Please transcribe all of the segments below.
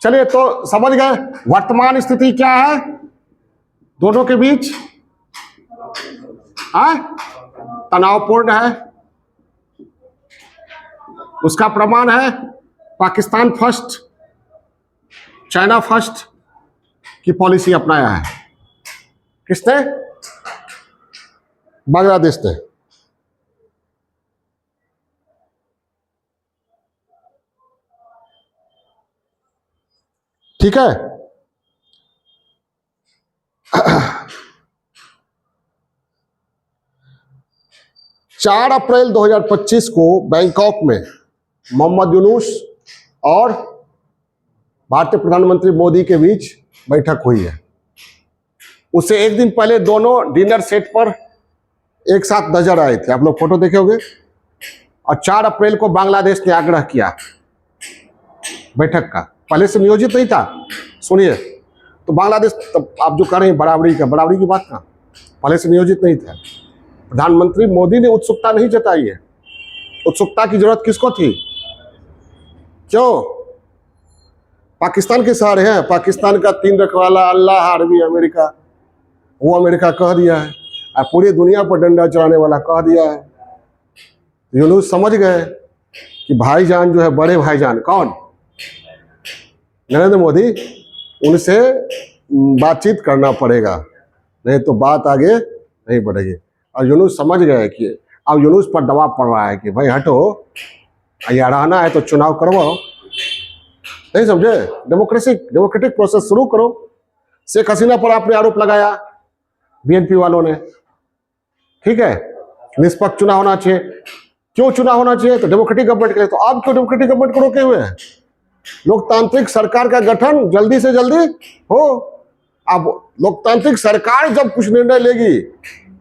चलिए, तो समझ गए वर्तमान स्थिति क्या है दोनों के बीच? तनावपूर्ण है। उसका प्रमाण है पाकिस्तान फर्स्ट, चाइना फर्स्ट की पॉलिसी अपनाया है। किसने? बांग्लादेश ने। ठीक है। 4 अप्रैल 2025 को बैंकॉक में मोहम्मद यूनुस और भारतीय प्रधानमंत्री मोदी के बीच बैठक हुई है। उससे एक दिन पहले दोनों डिनर सेट पर एक साथ नजर आए थे, आप लोग फोटो देखे होंगे। और 4 अप्रैल को बांग्लादेश ने आग्रह किया बैठक का, पहले से नियोजित नहीं था। सुनिए, तो बांग्लादेश, तो आप जो कर रहे हैं बराबरी की बात ना, पहले से नियोजित नहीं था। प्रधानमंत्री मोदी ने उत्सुकता नहीं जताई है। उत्सुकता की जरूरत किसको थी? क्यों? पाकिस्तान के सहारे हैं। पाकिस्तान का 3 रखवाला अल्लाह आर्मी अमेरिका, वो अमेरिका कह दिया है, और पूरी दुनिया पर डंडा चलाने वाला कह दिया है। यूनुस समझ गए कि भाईजान जो है, बड़े भाईजान कौन? नरेंद्र मोदी, उनसे बातचीत करना पड़ेगा, नहीं तो बात आगे नहीं बढ़ेगी। और यूनुस समझ गए कि अब यूनुस पर दबाव पड़ रहा है कि भाई हटो, या रहना है तो चुनाव करवाओ। नहीं समझे? डेमोक्रेटिक प्रोसेस शुरू करो। शेख हसीना पर आपने आरोप लगाया बीएनपी वालों ने, ठीक है, निष्पक्ष चुनाव होना चाहिए। क्यों चुनाव होना चाहिए? तो डेमोक्रेटिक गवर्नमेंट के लिए। तो आप क्यों डेमोक्रेटिक गवर्नमेंट को रोके हुए हैं? लोकतांत्रिक सरकार का गठन जल्दी से जल्दी हो। अब लोकतांत्रिक सरकार जब कुछ निर्णय लेगी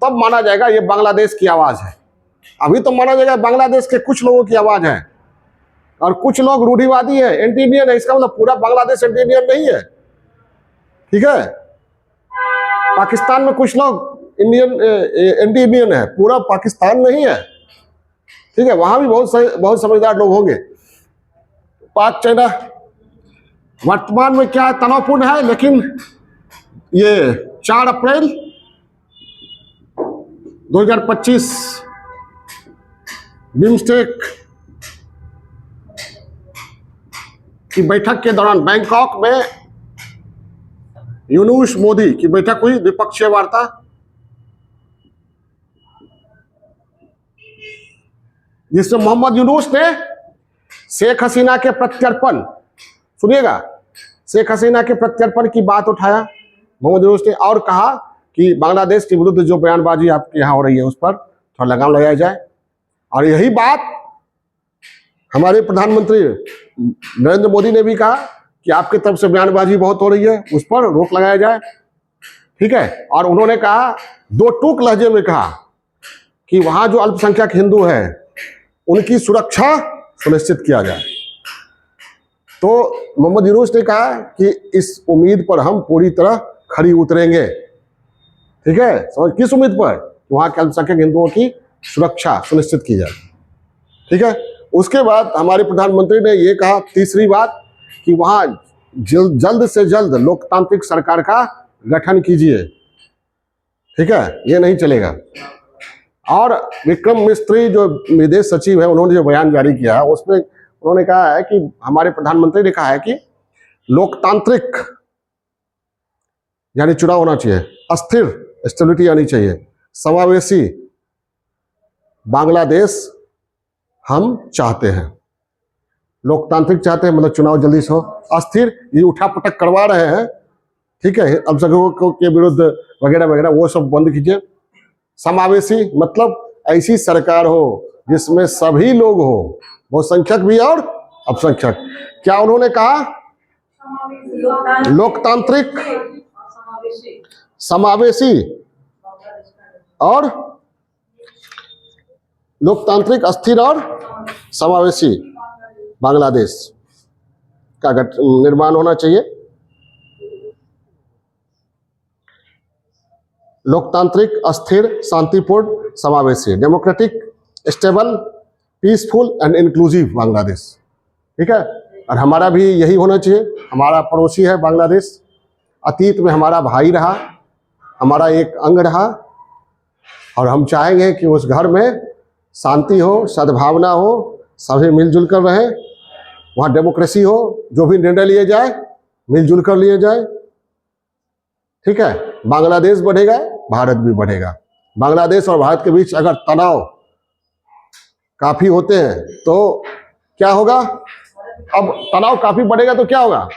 तब माना जाएगा ये बांग्लादेश की आवाज है। अभी तो माना जाएगा बांग्लादेश के कुछ लोगों की आवाज है, और कुछ लोग रूढ़िवादी है, एंटी इंडियन है। इसका मतलब पूरा बांग्लादेश एंटी इंडियन नहीं है, ठीक है। पाकिस्तान में कुछ लोग एंटी इंडियन है, पूरा पाकिस्तान नहीं है, ठीक है। वहां भी बहुत समझदार लोग होंगे। पाक चाइना वर्तमान में क्या तनावपूर्ण है, लेकिन ये 4 अप्रैल 2025 बिम्स्टेक की बैठक के दौरान बैंकॉक में यूनुस मोदी की बैठक हुई, द्विपक्षीय वार्ता। जिसमें मोहम्मद यूनुस ने शेख हसीना के प्रत्यर्पण, सुनिएगा, शेख हसीना के प्रत्यर्पण की बात उठाया मोहम्मद यूनुस ने, और कहा कि बांग्लादेश के विरुद्ध जो बयानबाजी आपके यहाँ हो रही है उस पर थोड़ा लगाम लगाया जाए। और यही बात हमारे प्रधानमंत्री नरेंद्र मोदी ने भी कहा कि आपकी तरफ से बयानबाजी बहुत हो रही है, उस पर रोक लगाया जाए, ठीक है। और उन्होंने कहा, 2 टूक लहजे में कहा कि वहां जो अल्पसंख्यक हिंदू है उनकी सुरक्षा सुनिश्चित किया जाए। तो मोहम्मद यूनुस ने कहा कि इस उम्मीद पर हम पूरी तरह खरी उतरेंगे, ठीक है। समझ, किस उम्मीद पर? वहां के अल्पसंख्यक हिंदुओं की सुरक्षा सुनिश्चित की जाए, ठीक है। उसके बाद हमारे प्रधानमंत्री ने यह कहा, तीसरी बात, कि वहां जल्द से जल्द लोकतांत्रिक सरकार का गठन कीजिए, ठीक है, ये नहीं चलेगा। और विक्रम मिस्त्री जो विदेश सचिव है, उन्होंने जो बयान जारी किया उसमें उन्होंने कहा है कि हमारे प्रधानमंत्री ने कहा है कि लोकतांत्रिक यानी चुनाव होना चाहिए, अस्थिर स्टेबिलिटी आनी चाहिए, समावेशी बांग्लादेश हम चाहते हैं। लोकतांत्रिक चाहते हैं मतलब चुनाव जल्दी से हो। अस्थिर, ये उठापटक करवा रहे हैं, ठीक है, अल्पसंख्यकों के विरुद्ध वगैरह वगैरह, वो सब बंद कीजिए। समावेशी मतलब ऐसी सरकार हो जिसमें सभी लोग हो, बहुसंख्यक भी और अल्पसंख्यक। क्या उन्होंने कहा? लोकतांत्रिक, समावेशी और लोकतांत्रिक, अस्थिर और समावेशी बांग्लादेश का निर्माण होना चाहिए। लोकतांत्रिक, अस्थिर, शांतिपूर्ण, समावेशी, democratic, stable, peaceful and inclusive Bangladesh, ठीक है। और हमारा भी यही होना चाहिए। हमारा पड़ोसी है बांग्लादेश, अतीत में हमारा भाई रहा, हमारा एक अंग रहा, और हम चाहेंगे कि उस घर में शांति हो, सद्भावना हो, सभी मिलजुल कर रहें, वहाँ डेमोक्रेसी हो, जो भी निर्णय लिए जाए मिलजुल कर लिए जाए। ठीक है, बांग्लादेश बढ़ेगा, भारत भी बढ़ेगा। बांग्लादेश और भारत के बीच अगर तनाव काफी होते हैं तो क्या होगा? अब तनाव काफी बढ़ेगा तो क्या होगा?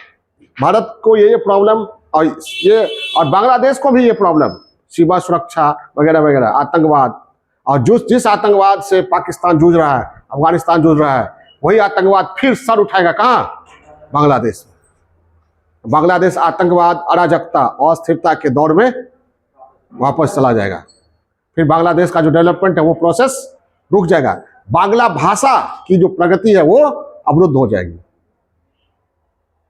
भारत को ये प्रॉब्लम और बांग्लादेश को भी ये प्रॉब्लम, सीमा सुरक्षा वगैरह वगैरह, आतंकवाद, और जिस आतंकवाद से पाकिस्तान जूझ रहा है, अफगानिस्तान जूझ रहा है, वही आतंकवाद फिर सर उठाएगा कहाँ? बांग्लादेश में। बांग्लादेश आतंकवाद, अराजकता, अस्थिरता के दौर में वापस चला जाएगा। फिर बांग्लादेश का जो डेवलपमेंट है वो प्रोसेस रुक जाएगा। बांग्ला भाषा की जो प्रगति है वो अवरुद्ध हो जाएगी।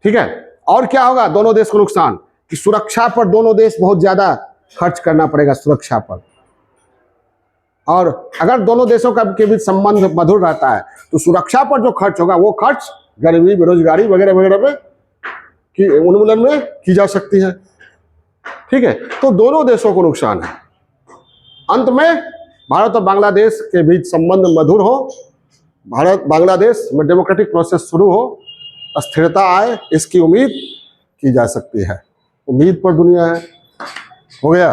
ठीक है, और क्या होगा? दोनों देश को नुकसान कि सुरक्षा पर दोनों देश बहुत ज्यादा खर्च करना पड़ेगा सुरक्षा पर। और अगर दोनों देशों के बीच संबंध मधुर रहता है तो सुरक्षा पर जो खर्च होगा वो खर्च गरीबी, बेरोजगारी वगैरह वगैरह में की उन्मूलन में की जा सकती है। ठीक है, तो दोनों देशों को नुकसान है। अंत में भारत और बांग्लादेश के बीच संबंध मधुर हो, भारत बांग्लादेश में डेमोक्रेटिक प्रोसेस शुरू हो, स्थिरता आए, इसकी उम्मीद की जा सकती है। उम्मीद पर दुनिया है। हो गया।